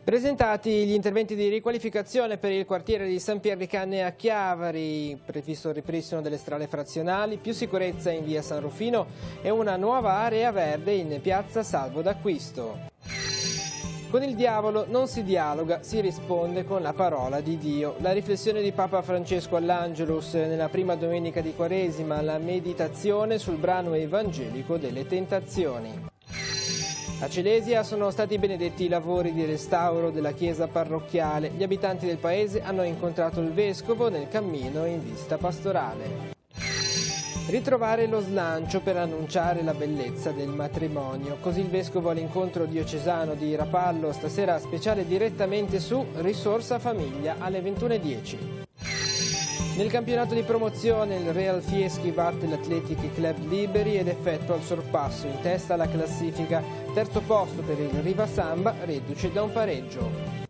Presentati gli interventi di riqualificazione per il quartiere di San Pier di Canne a Chiavari, previsto il ripristino delle strade frazionali, più sicurezza in via San Rufino e una nuova area verde in piazza Salvo d'Acquisto. Con il diavolo non si dialoga, si risponde con la parola di Dio. La riflessione di Papa Francesco all'Angelus nella prima domenica di Quaresima, la meditazione sul brano evangelico delle tentazioni. A Celesia sono stati benedetti i lavori di restauro della chiesa parrocchiale. Gli abitanti del paese hanno incontrato il vescovo nel cammino in visita pastorale. Ritrovare lo slancio per annunciare la bellezza del matrimonio. Così il vescovo all'incontro diocesano di Rapallo, stasera speciale direttamente su Risorsa Famiglia alle 21:10. Nel campionato di promozione il Real Fieschi batte l'Athletic Club Liberi ed effettua il sorpasso in testa alla classifica. Terzo posto per il Riva Samba, reduce da un pareggio.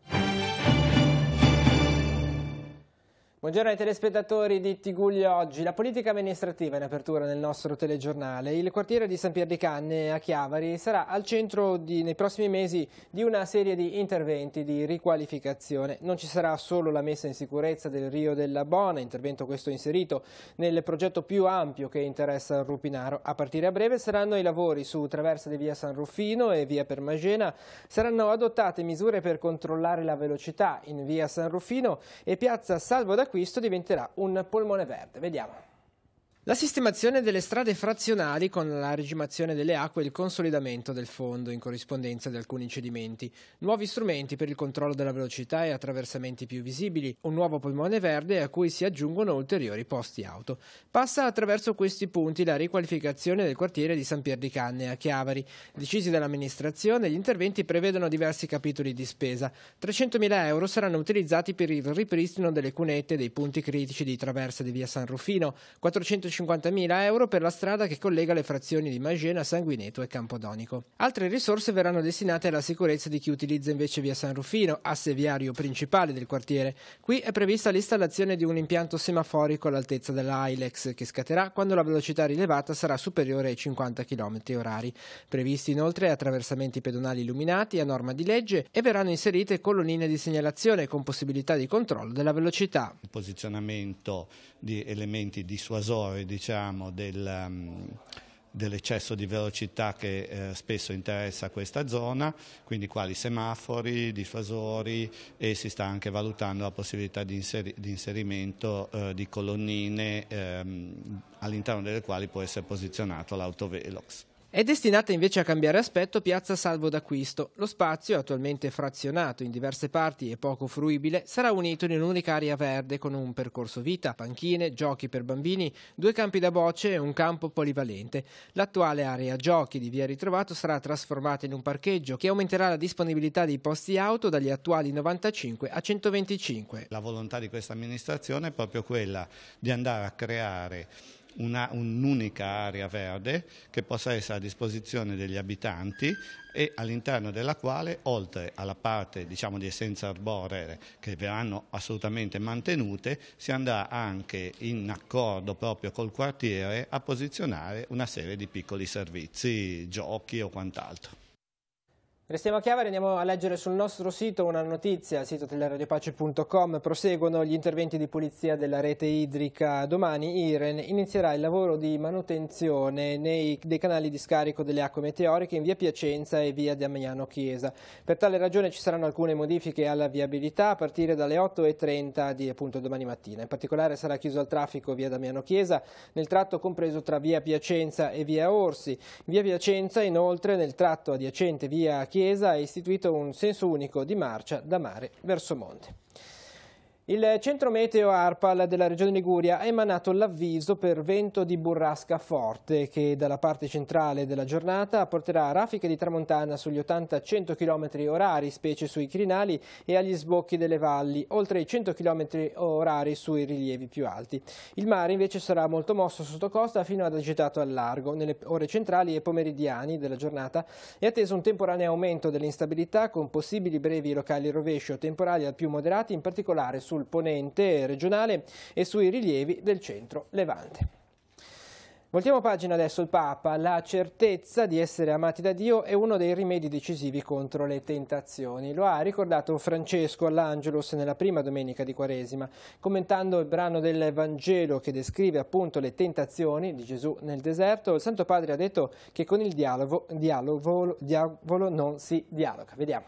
Buongiorno ai telespettatori di Tiguglio Oggi. La politica amministrativa in apertura nel nostro telegiornale. Il quartiere di San Pier di Canne a Chiavari sarà al centro nei prossimi mesi di una serie di interventi di riqualificazione. Non ci sarà solo la messa in sicurezza del Rio della Bona, intervento questo inserito nel progetto più ampio che interessa il Rupinaro. A partire a breve saranno i lavori su traversa di via San Rufino e via Permagena. Saranno adottate misure per controllare la velocità in via San Rufino e piazza Salvo d'Acquisto diventerà un polmone verde. Vediamo. La sistemazione delle strade frazionali con la regimazione delle acque e il consolidamento del fondo in corrispondenza di alcuni cedimenti, nuovi strumenti per il controllo della velocità e attraversamenti più visibili, un nuovo polmone verde a cui si aggiungono ulteriori posti auto. Passa attraverso questi punti la riqualificazione del quartiere di San Pier di Canne a Chiavari. Decisi dall'amministrazione, gli interventi prevedono diversi capitoli di spesa. 300.000 euro saranno utilizzati per il ripristino delle cunette dei punti critici di traversa di via San Rufino, 450.000 euro per la strada che collega le frazioni di Magena, Sanguineto e Campodonico. Altre risorse verranno destinate alla sicurezza di chi utilizza invece via San Rufino, asse viario principale del quartiere. Qui è prevista l'installazione di un impianto semaforico all'altezza della Ilex che scatterà quando la velocità rilevata sarà superiore ai 50 km/h. Previsti inoltre attraversamenti pedonali illuminati a norma di legge e verranno inserite colonnine di segnalazione con possibilità di controllo della velocità. Il posizionamento di elementi dissuasori, diciamo, dell'eccesso di velocità che spesso interessa questa zona, quindi quali semafori, dissuasori, e si sta anche valutando la possibilità di inserimento di colonnine all'interno delle quali può essere posizionato l'autovelox. È destinata invece a cambiare aspetto piazza Salvo d'Acquisto. Lo spazio, attualmente frazionato in diverse parti e poco fruibile, sarà unito in un'unica area verde con un percorso vita, panchine, giochi per bambini, 2 campi da bocce e un campo polivalente. L'attuale area giochi di via Ritrovato sarà trasformata in un parcheggio che aumenterà la disponibilità di posti auto dagli attuali 95 a 125. La volontà di questa amministrazione è proprio quella di andare a creare un'unica area verde che possa essere a disposizione degli abitanti e all'interno della quale, oltre alla parte, diciamo, di essenze arboree che verranno assolutamente mantenute, si andrà anche in accordo proprio col quartiere a posizionare una serie di piccoli servizi, giochi o quant'altro. Restiamo a Chiavari, andiamo a leggere sul nostro sito una notizia, al sito teleradiopace.com. Proseguono gli interventi di pulizia della rete idrica. Domani Iren inizierà il lavoro di manutenzione dei canali di scarico delle acque meteoriche in via Piacenza e via Damiano Chiesa. Per tale ragione ci saranno alcune modifiche alla viabilità a partire dalle 8:30 di domani mattina. In particolare sarà chiuso al traffico via Damiano Chiesa nel tratto compreso tra via Piacenza e via Orsi. Via Piacenza inoltre nel tratto adiacente via Chiesa ha istituito un senso unico di marcia da mare verso monte. Il centro meteo ARPAL della Regione Liguria ha emanato l'avviso per vento di burrasca forte che dalla parte centrale della giornata porterà raffiche di tramontana sugli 80-100 km/h, specie sui crinali e agli sbocchi delle valli, oltre i 100 km/h sui rilievi più alti. Il mare invece sarà molto mosso sotto costa fino ad agitato al largo. Nelle ore centrali e pomeridiane della giornata è atteso un temporaneo aumento dell'instabilità con possibili brevi e locali rovesci o temporali al più moderati, in particolare sul ponente regionale e sui rilievi del centro Levante. Voltiamo pagina adesso. Il Papa: la certezza di essere amati da Dio è uno dei rimedi decisivi contro le tentazioni. Lo ha ricordato Francesco all'Angelus nella prima domenica di Quaresima, commentando il brano del Vangelo che descrive appunto le tentazioni di Gesù nel deserto. Il Santo Padre ha detto che con il diavolo non si dialoga. Vediamo.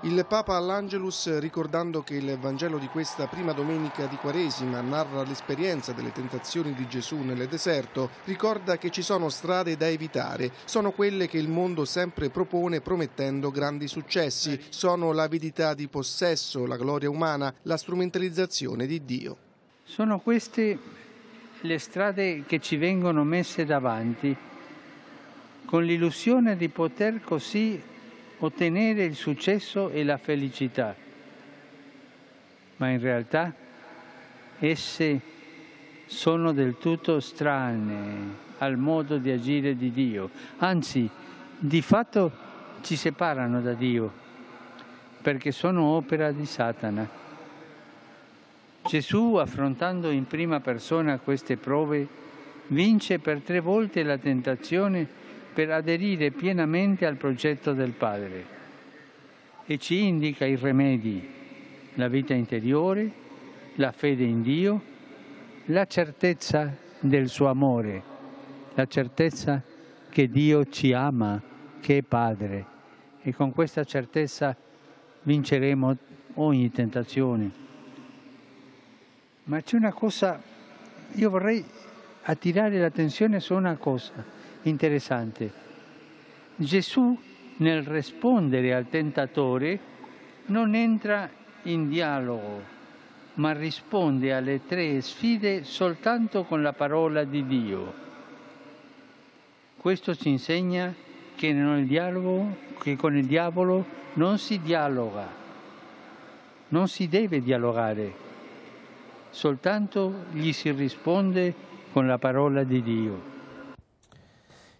Il Papa all'Angelus, ricordando che il Vangelo di questa prima domenica di Quaresima narra l'esperienza delle tentazioni di Gesù nel deserto, ricorda che ci sono strade da evitare, sono quelle che il mondo sempre propone promettendo grandi successi, sono l'avidità di possesso, la gloria umana, la strumentalizzazione di Dio. Sono queste le strade che ci vengono messe davanti, con l'illusione di poter così ottenere il successo e la felicità, ma in realtà esse sono del tutto strane al modo di agire di Dio, anzi di fatto ci separano da Dio, perché sono opera di Satana. Gesù, affrontando in prima persona queste prove, vince per 3 volte la tentazione per aderire pienamente al progetto del Padre e ci indica i rimedi: la vita interiore, la fede in Dio, la certezza del suo amore, la certezza che Dio ci ama, che è Padre, e con questa certezza vinceremo ogni tentazione. Ma c'è una cosa, io vorrei attirare l'attenzione su una cosa interessante. Gesù, nel rispondere al tentatore, non entra in dialogo, ma risponde alle 3 sfide soltanto con la parola di Dio. Questo ci insegna che con il diavolo non si dialoga, non si deve dialogare, soltanto gli si risponde con la parola di Dio.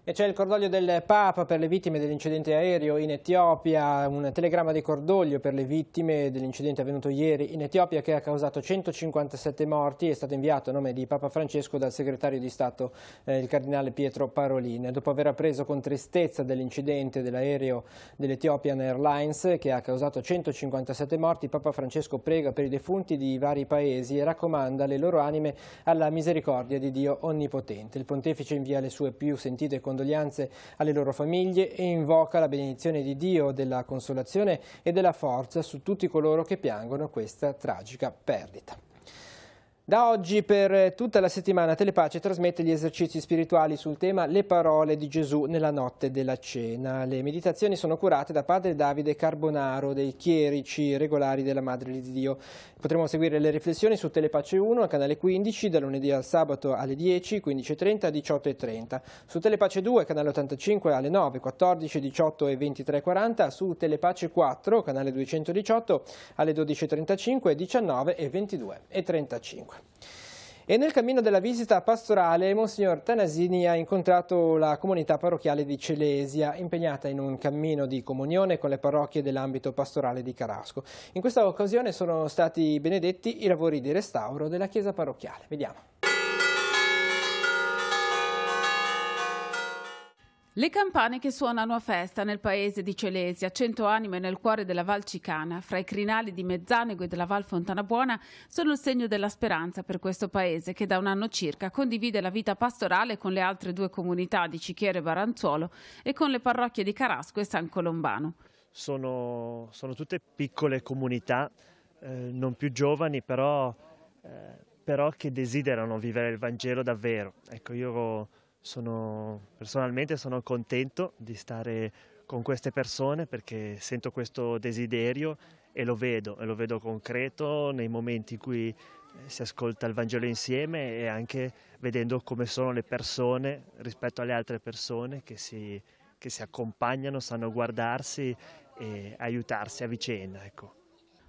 E c'è il cordoglio del Papa per le vittime dell'incidente aereo in Etiopia, un telegramma di cordoglio per le vittime dell'incidente avvenuto ieri in Etiopia che ha causato 157 morti, è stato inviato a nome di Papa Francesco dal segretario di Stato il cardinale Pietro Parolin. Dopo aver appreso con tristezza dell'incidente dell'aereo dell'Ethiopian Airlines che ha causato 157 morti, Papa Francesco prega per i defunti di vari paesi e raccomanda le loro anime alla misericordia di Dio Onnipotente. Il Pontefice invia le sue più sentite condoglianze alle loro famiglie e invoca la benedizione di Dio, della consolazione e della forza su tutti coloro che piangono questa tragica perdita. Da oggi per tutta la settimana Telepace trasmette gli esercizi spirituali sul tema Le parole di Gesù nella notte della cena. Le meditazioni sono curate da padre Davide Carbonaro, dei chierici regolari della Madre di Dio. Potremo seguire le riflessioni su Telepace 1 al canale 15 dal lunedì al sabato alle 10, 15:30 18:30. Su Telepace 2 canale 85 alle 9, 14, 18 e 23:40. Su Telepace 4 canale 218 alle 12:35, 19 e 22:35. E nel cammino della visita pastorale Monsignor Tanasini ha incontrato la comunità parrocchiale di Celesia, impegnata in un cammino di comunione con le parrocchie dell'ambito pastorale di Carasco. In questa occasione sono stati benedetti i lavori di restauro della chiesa parrocchiale. Vediamo. Le campane che suonano a festa nel paese di Celesia, 100 anime nel cuore della Val Cicana, fra i crinali di Mezzanego e della Val Fontanabuona, sono il segno della speranza per questo paese che da un anno circa condivide la vita pastorale con le altre 2 comunità di Cichiere e Baranzuolo e con le parrocchie di Carasco e San Colombano. Sono tutte piccole comunità, non più giovani, però che desiderano vivere il Vangelo davvero. Ecco, io personalmente sono contento di stare con queste persone perché sento questo desiderio e lo vedo concreto nei momenti in cui si ascolta il Vangelo insieme e anche vedendo come sono le persone rispetto alle altre persone che si accompagnano, sanno guardarsi e aiutarsi a vicenda. Ecco.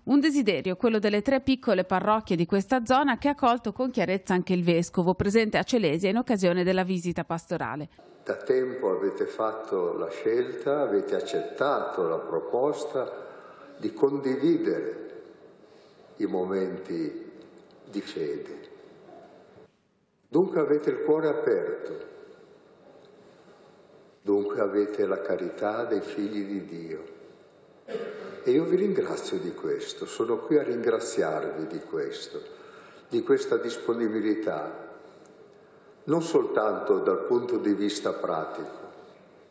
Un desiderio, quello delle 3 piccole parrocchie di questa zona che ha colto con chiarezza anche il Vescovo, presente a Celesia in occasione della visita pastorale. Da tempo avete fatto la scelta, avete accettato la proposta di condividere i momenti di fede. Dunque avete il cuore aperto, dunque avete la carità dei figli di Dio. E io vi ringrazio di questo, sono qui a ringraziarvi di questo, di questa disponibilità, non soltanto dal punto di vista pratico,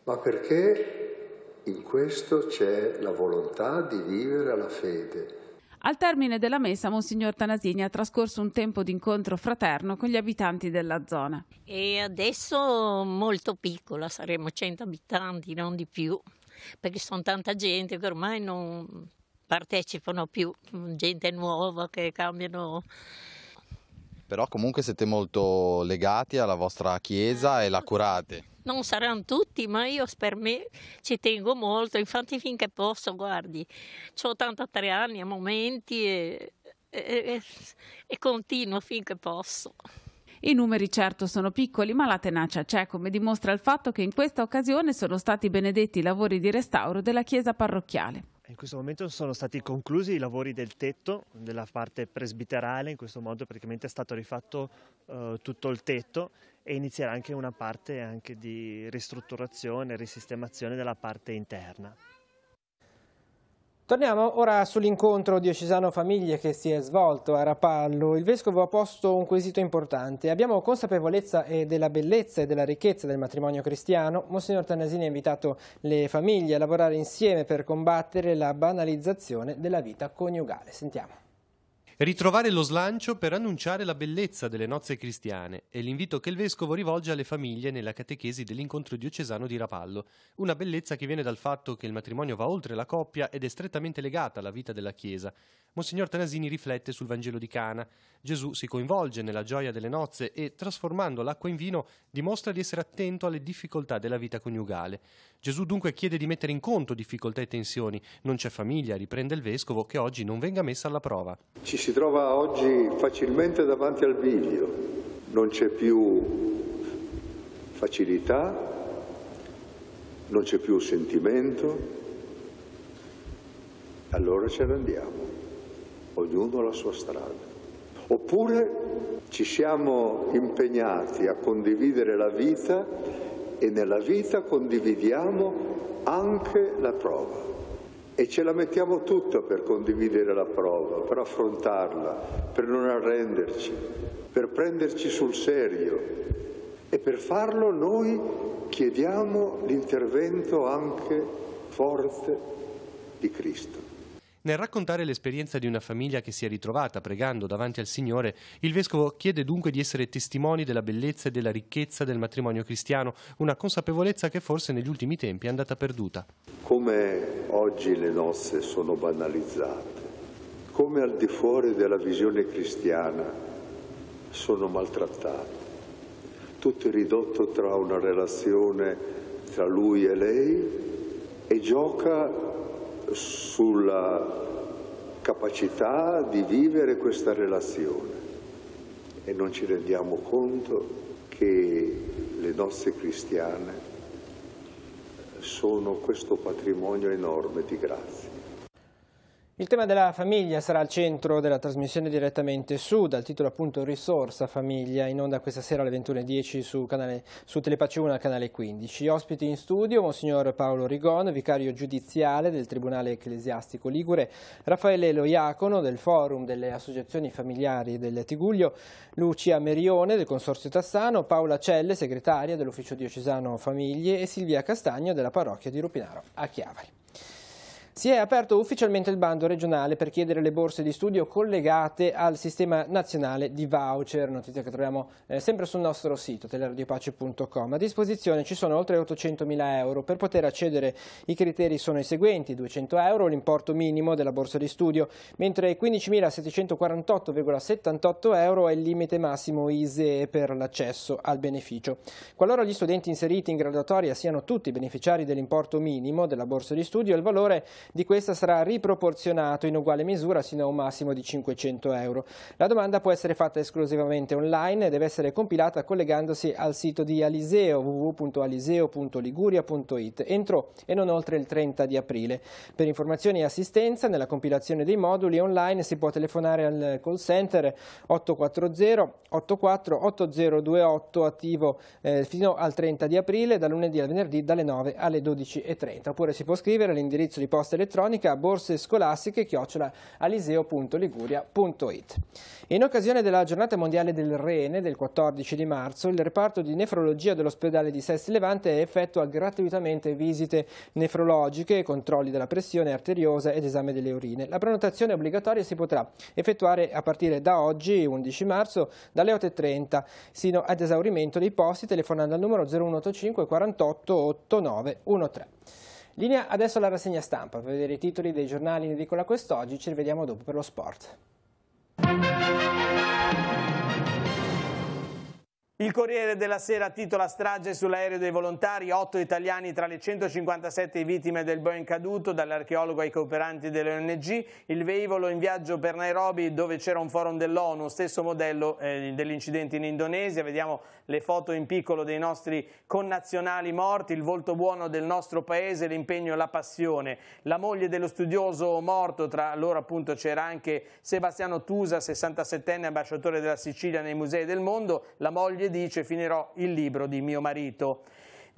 ma perché in questo c'è la volontà di vivere la fede. Al termine della messa, Monsignor Tanasini ha trascorso un tempo di incontro fraterno con gli abitanti della zona. E adesso molto piccola, saremo 100 abitanti, non di più, perché sono tanta gente che ormai non partecipano più, gente nuova che cambiano. Però comunque siete molto legati alla vostra chiesa e la curate. Non saranno tutti, ma io per me ci tengo molto, infatti finché posso, guardi, ho 83 anni a momenti e continuo finché posso. I numeri certo sono piccoli, ma la tenacia c'è, come dimostra il fatto che in questa occasione sono stati benedetti i lavori di restauro della chiesa parrocchiale. In questo momento sono stati conclusi i lavori del tetto, della parte presbiterale, in questo modo praticamente è stato rifatto tutto il tetto e inizierà anche una parte anche di ristrutturazione, risistemazione della parte interna. Torniamo ora sull'incontro diocesano famiglie che si è svolto a Rapallo. Il Vescovo ha posto un quesito importante. Abbiamo consapevolezza della bellezza e della ricchezza del matrimonio cristiano. Monsignor Tanasini ha invitato le famiglie a lavorare insieme per combattere la banalizzazione della vita coniugale. Sentiamo. Ritrovare lo slancio per annunciare la bellezza delle nozze cristiane è l'invito che il Vescovo rivolge alle famiglie nella catechesi dell'incontro diocesano di Rapallo. Una bellezza che viene dal fatto che il matrimonio va oltre la coppia ed è strettamente legata alla vita della Chiesa. Monsignor Tanasini riflette sul Vangelo di Cana. Gesù si coinvolge nella gioia delle nozze e, trasformando l'acqua in vino, dimostra di essere attento alle difficoltà della vita coniugale. Gesù dunque chiede di mettere in conto difficoltà e tensioni. Non c'è famiglia, riprende il Vescovo, che oggi non venga messa alla prova. Ci si trova oggi facilmente davanti al bivio, non c'è più facilità, non c'è più sentimento, allora ce ne andiamo, ognuno la sua strada. Oppure ci siamo impegnati a condividere la vita e nella vita condividiamo anche la prova. E ce la mettiamo tutta per condividere la prova, per affrontarla, per non arrenderci, per prenderci sul serio. E per farlo noi chiediamo l'intervento anche forte di Cristo. Nel raccontare l'esperienza di una famiglia che si è ritrovata pregando davanti al Signore, il Vescovo chiede dunque di essere testimoni della bellezza e della ricchezza del matrimonio cristiano, una consapevolezza che forse negli ultimi tempi è andata perduta. Come oggi le nozze sono banalizzate, come al di fuori della visione cristiana sono maltrattate. Tutto è ridotto tra una relazione tra lui e lei e gioca sulla capacità di vivere questa relazione e non ci rendiamo conto che le nozze cristiane sono questo patrimonio enorme di grazia. Il tema della famiglia sarà al centro della trasmissione direttamente su, dal titolo appunto Risorsa Famiglia, in onda questa sera alle 21:10 su Telepace 1 al canale 15. Ospiti in studio Monsignor Paolo Rigon, vicario giudiziale del Tribunale Ecclesiastico Ligure, Raffaele Loiacono del Forum delle Associazioni Familiari del Tigullio, Lucia Merione del Consorzio Tassano, Paola Celle, segretaria dell'Ufficio Diocesano Famiglie e Silvia Castagno della Parrocchia di Rupinaro a Chiavari. Si è aperto ufficialmente il bando regionale per chiedere le borse di studio collegate al sistema nazionale di voucher, notizia che troviamo sempre sul nostro sito teleradiopace.com. A disposizione ci sono oltre 800.000 euro. Per poter accedere i criteri sono i seguenti: 200 euro l'importo minimo della borsa di studio, mentre 15.748,78 euro è il limite massimo ISEE per l'accesso al beneficio. Qualora gli studenti inseriti in graduatoria siano tutti beneficiari dell'importo minimo della borsa di studio, il valore di questa sarà riproporzionato in uguale misura sino a un massimo di 500 euro. La domanda può essere fatta esclusivamente online e deve essere compilata collegandosi al sito di Aliseo www.aliseo.liguria.it entro e non oltre il 30 di aprile. Per informazioni e assistenza nella compilazione dei moduli online si può telefonare al call center 840 84 8028 attivo fino al 30 di aprile da lunedì al venerdì dalle 9 alle 12:30, oppure si può scrivere all'indirizzo di posta elettronica borsescolastiche@aliseo.liguria.it. In occasione della giornata mondiale del rene del 14 di marzo, il reparto di nefrologia dell'ospedale di Sesti Levante effettua gratuitamente visite nefrologiche, controlli della pressione arteriosa ed esame delle urine. La prenotazione obbligatoria si potrà effettuare a partire da oggi, 11 marzo, dalle 8:30 sino ad esaurimento dei posti telefonando al numero 0185 48 89 13. Linea adesso alla rassegna stampa per vedere i titoli dei giornali in edicola quest'oggi. Ci rivediamo dopo per lo sport. Il Corriere della Sera titola strage sull'aereo dei volontari, 8 italiani tra le 157 vittime del Boeing caduto, dall'archeologo ai cooperanti delle ONG, il velivolo in viaggio per Nairobi dove c'era un forum dell'ONU, stesso modello dell'incidente in Indonesia. Vediamo le foto in piccolo dei nostri connazionali morti, il volto buono del nostro paese, l'impegno e la passione. La moglie dello studioso morto, tra loro appunto c'era anche Sebastiano Tusa, 67enne ambasciatore della Sicilia nei musei del mondo. La moglie dice: finirò il libro di mio marito.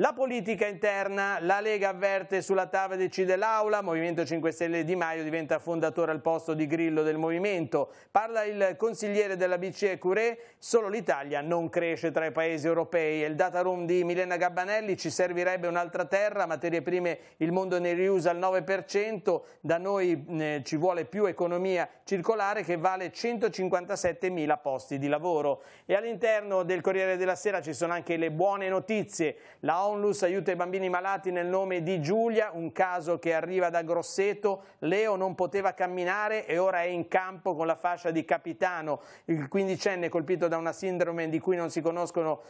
La politica interna, la Lega avverte sulla TAV decide l'Aula, Movimento 5 Stelle Di Maio diventa fondatore al posto di Grillo del Movimento. Parla il consigliere della BCE Curé, solo l'Italia non cresce tra i paesi europei. Il data room di Milena Gabbanelli, ci servirebbe un'altra terra, materie prime il mondo ne riusa al 9%, da noi ci vuole più economia circolare che vale 157.000 posti di lavoro. E all'interno del Corriere della Sera ci sono anche le buone notizie. La Onlus aiuta i bambini malati nel nome di Giulia, un caso che arriva da Grosseto. Leo non poteva camminare e ora è in campo con la fascia di capitano. Il quindicenne colpito da una sindrome di cui non si conoscono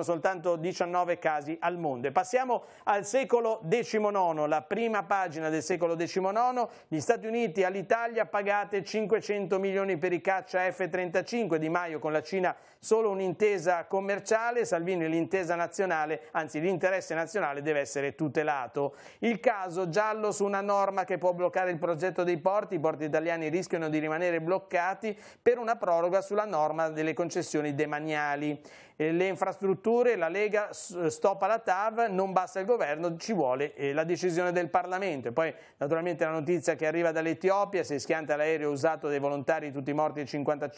soltanto 19 casi al mondo. E passiamo al secolo XIX, la prima pagina del secolo XIX. Gli Stati Uniti all'Italia pagate 500 milioni per i caccia F-35, Di Maio con la Cina solo un'intesa commerciale, Salvini l'intesa nazionale, anzi l'interesse nazionale deve essere tutelato. Il caso giallo su una norma che può bloccare il progetto dei porti, i porti italiani rischiano di rimanere bloccati per una proroga sulla norma delle concessioni demaniali. Le infrastrutture, la Lega stoppa la TAV, non basta il governo, ci vuole la decisione del Parlamento. E poi naturalmente la notizia che arriva dall'Etiopia, si schianta l'aereo usato dai volontari, tutti morti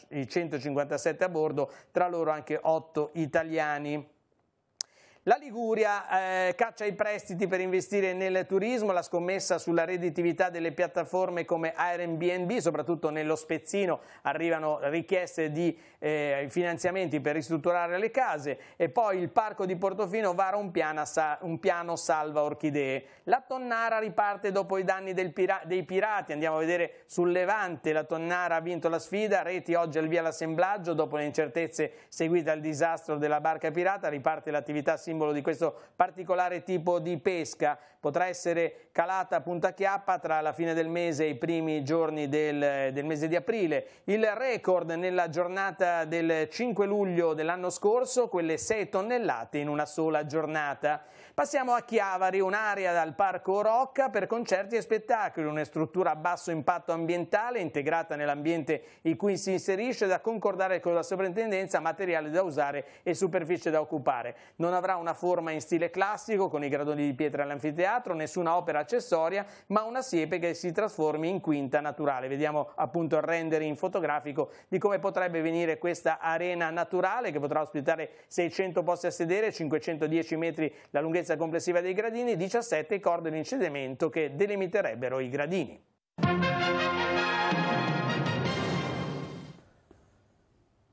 i 157 a bordo, tra loro anche 8 italiani. La Liguria caccia i prestiti per investire nel turismo, la scommessa sulla redditività delle piattaforme come Airbnb, soprattutto nello Spezzino arrivano richieste di finanziamenti per ristrutturare le case, e poi il Parco di Portofino vara un piano salva orchidee. La Tonnara riparte dopo i danni dei pirati, andiamo a vedere sul Levante, la Tonnara ha vinto la sfida, Reti oggi al via l'assemblaggio, dopo le incertezze seguite al disastro della barca pirata riparte l'attività simbolo di questo particolare tipo di pesca. Potrà essere calata a punta chiappa tra la fine del mese e i primi giorni del mese di aprile. Il record nella giornata del 5 luglio dell'anno scorso, quelle 6 tonnellate in una sola giornata. Passiamo a Chiavari, un'area dal Parco Rocca per concerti e spettacoli, una struttura a basso impatto ambientale integrata nell'ambiente in cui si inserisce, da concordare con la soprintendenza, materiale da usare e superficie da occupare. Non avrà una forma in stile classico con i gradoni di pietra all'anfiteatro, nessuna opera accessoria, ma una siepe che si trasformi in quinta naturale. Vediamo appunto il rendering fotografico di come potrebbe venire questa arena naturale, che potrà ospitare 600 posti a sedere, 510 metri la lunghezza complessiva dei gradini, 17 corde di insediamento che delimiterebbero i gradini.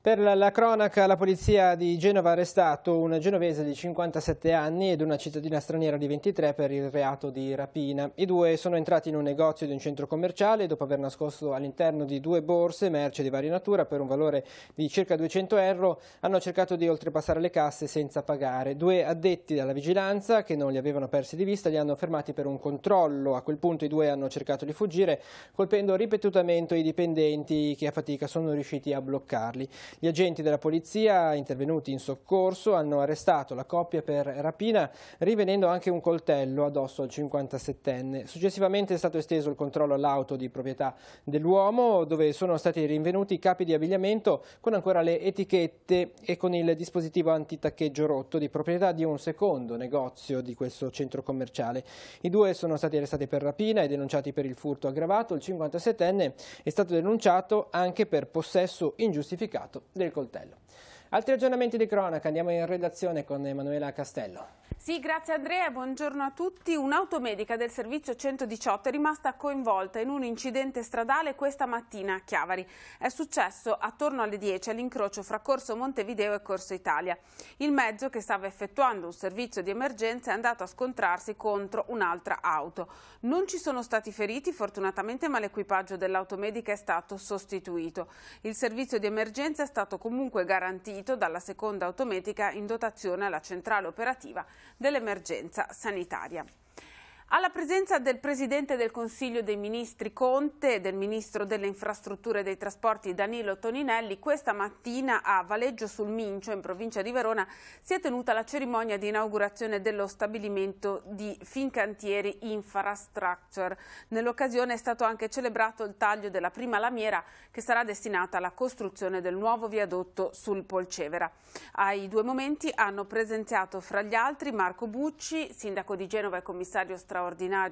Per la cronaca, la polizia di Genova ha arrestato un genovese di 57 anni ed una cittadina straniera di 23 per il reato di rapina. I due sono entrati in un negozio di un centro commerciale dopo aver nascosto all'interno di 2 borse merce di varia natura per un valore di circa 200 euro. Hanno cercato di oltrepassare le casse senza pagare. 2 addetti alla vigilanza, che non li avevano persi di vista, li hanno fermati per un controllo. A quel punto i 2 hanno cercato di fuggire, colpendo ripetutamente i dipendenti che a fatica sono riusciti a bloccarli. Gli agenti della polizia, intervenuti in soccorso, hanno arrestato la coppia per rapina, rivenendo anche un coltello addosso al 57enne. Successivamente è stato esteso il controllo all'auto di proprietà dell'uomo, dove sono stati rinvenuti capi di abbigliamento con ancora le etichette e con il dispositivo antitaccheggio rotto di proprietà di un secondo negozio di questo centro commerciale. I 2 sono stati arrestati per rapina e denunciati per il furto aggravato. Il 57enne è stato denunciato anche per possesso ingiustificato del coltello. Altri aggiornamenti di cronaca, andiamo in redazione con Emanuela Castello. Sì, grazie Andrea, buongiorno a tutti. Un'automedica del servizio 118 è rimasta coinvolta in un incidente stradale questa mattina a Chiavari. È successo attorno alle 10 all'incrocio fra Corso Montevideo e Corso Italia. Il mezzo, che stava effettuando un servizio di emergenza, è andato a scontrarsi contro un'altra auto. Non ci sono stati feriti fortunatamente, ma l'equipaggio dell'automedica è stato sostituito. Il servizio di emergenza è stato comunque garantito dalla seconda automedica in dotazione alla centrale operativa dell'emergenza sanitaria. Alla presenza del Presidente del Consiglio dei Ministri Conte e del Ministro delle Infrastrutture e dei Trasporti Danilo Toninelli, questa mattina a Valeggio sul Mincio, in provincia di Verona, si è tenuta la cerimonia di inaugurazione dello stabilimento di Fincantieri Infrastructure. Nell'occasione è stato anche celebrato il taglio della prima lamiera che sarà destinata alla costruzione del nuovo viadotto sul Polcevera. Ai 2 momenti hanno presenziato fra gli altri Marco Bucci, sindaco di Genova e commissario straordinario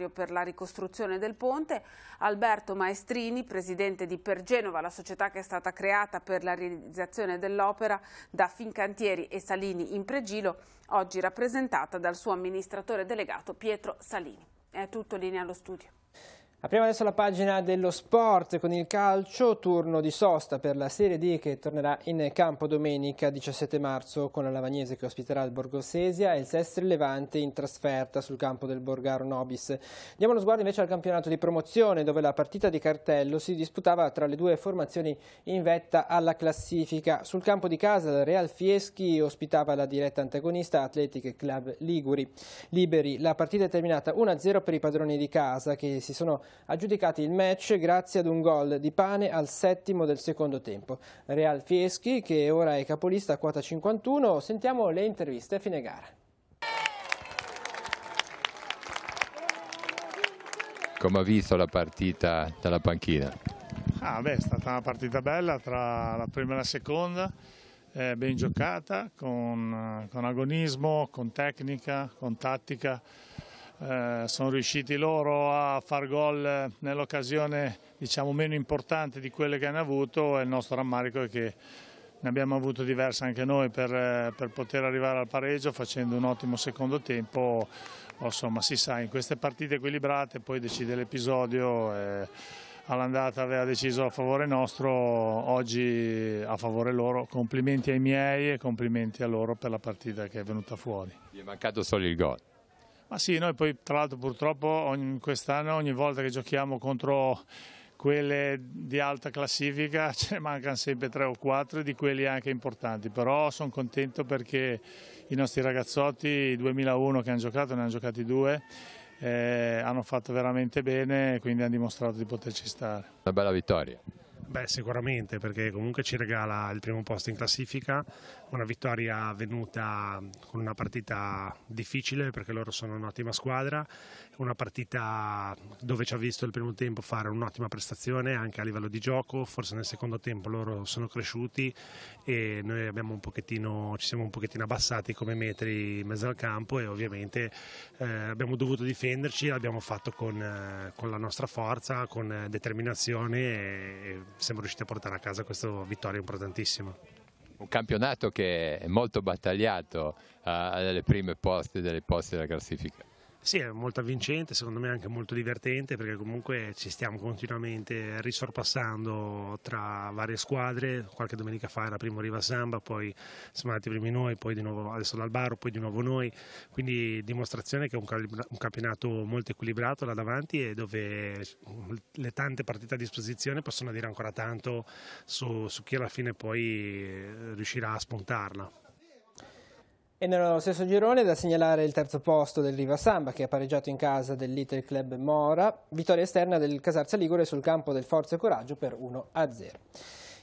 per la ricostruzione del ponte, Alberto Maestrini, presidente di Per Genova, la società che è stata creata per la realizzazione dell'opera da Fincantieri e Salini in Pregilo, oggi rappresentata dal suo amministratore delegato Pietro Salini. È tutto, linea allo studio. Apriamo adesso la pagina dello sport con il calcio, turno di sosta per la Serie D che tornerà in campo domenica 17 marzo con la Lavagnese che ospiterà il Borgosesia e il Sestri Levante in trasferta sul campo del Borgaro Nobis. Diamo uno sguardo invece al campionato di promozione, dove la partita di cartello si disputava tra le 2 formazioni in vetta alla classifica. Sul campo di casa il Real Fieschi ospitava la diretta antagonista Athletic Club Liberi. La partita è terminata 1-0 per i padroni di casa che si sono aggiudicati il match grazie ad un gol di Pane al 7° del secondo tempo. Real Fieschi, che ora è capolista a quota 51, sentiamo le interviste a fine gara. Come ha visto la partita dalla panchina? È stata una partita bella tra la prima e la seconda, ben giocata, con agonismo, con tecnica, con tattica. Sono riusciti loro a far gol nell'occasione diciamo meno importante di quelle che hanno avuto e il nostro rammarico è che ne abbiamo avuto diverse anche noi per poter arrivare al pareggio facendo un ottimo secondo tempo. Insomma, si sa, in queste partite equilibrate poi decide l'episodio. All'andata aveva deciso a favore nostro, oggi a favore loro. Complimenti ai miei e complimenti a loro per la partita che è venuta fuori. Gli è mancato solo il gol. Ma sì, noi poi tra l'altro purtroppo quest'anno ogni volta che giochiamo contro quelle di alta classifica ce ne mancano sempre 3 o 4 di quelli anche importanti, però sono contento perché i nostri ragazzotti, i 2001 che hanno giocato, ne hanno giocati 2, hanno fatto veramente bene e quindi hanno dimostrato di poterci stare. Una bella vittoria. Beh, sicuramente, perché comunque ci regala il primo posto in classifica, una vittoria venuta con una partita difficile perché loro sono un'ottima squadra, una partita dove ci ha visto il primo tempo fare un'ottima prestazione anche a livello di gioco, forse nel secondo tempo loro sono cresciuti e noi ci siamo un pochettino abbassati come metri in mezzo al campo e ovviamente abbiamo dovuto difenderci, l'abbiamo fatto con la nostra forza, con determinazione e siamo riusciti a portare a casa questa vittoria importantissima. Un campionato che è molto battagliato alle prime posti della classifica. Sì, è molto avvincente, secondo me anche molto divertente, perché comunque ci stiamo continuamente risorpassando tra varie squadre. Qualche domenica fa era primo Riva Samba, poi siamo andati primi noi, poi di nuovo adesso l'Albaro, poi di nuovo noi, quindi dimostrazione che è un campionato molto equilibrato là davanti e dove le tante partite a disposizione possono dire ancora tanto su chi alla fine poi riuscirà a spuntarla. E nello stesso girone da segnalare il terzo posto del Riva Samba, che ha pareggiato in casa del Little Club Mora, vittoria esterna del Casarza Ligure sul campo del Forza e Coraggio per 1-0.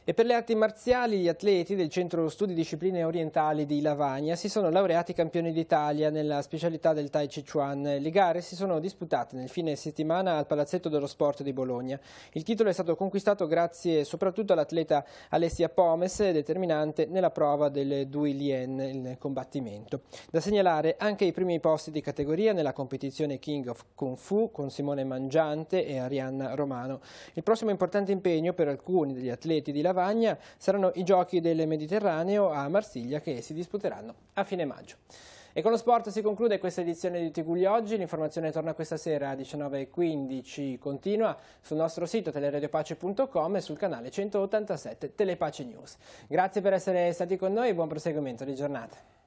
E per le arti marziali gli atleti del Centro Studi Discipline Orientali di Lavagna si sono laureati campioni d'Italia nella specialità del Tai Chi Chuan. Le gare si sono disputate nel fine settimana al Palazzetto dello Sport di Bologna. Il titolo è stato conquistato grazie soprattutto all'atleta Alessia Pomes, determinante nella prova del Dui Lien, il combattimento. Da segnalare anche i primi posti di categoria nella competizione King of Kung Fu con Simone Mangiante e Arianna Romano. Il prossimo importante impegno per alcuni degli atleti di Lavagna saranno i Giochi del Mediterraneo a Marsiglia, che si disputeranno a fine maggio. E con lo sport si conclude questa edizione di TG Oggi. L'informazione torna questa sera alle 19:15. Continua sul nostro sito teleradiopace.com e sul canale 187 Telepace News. Grazie per essere stati con noi e buon proseguimento di giornata.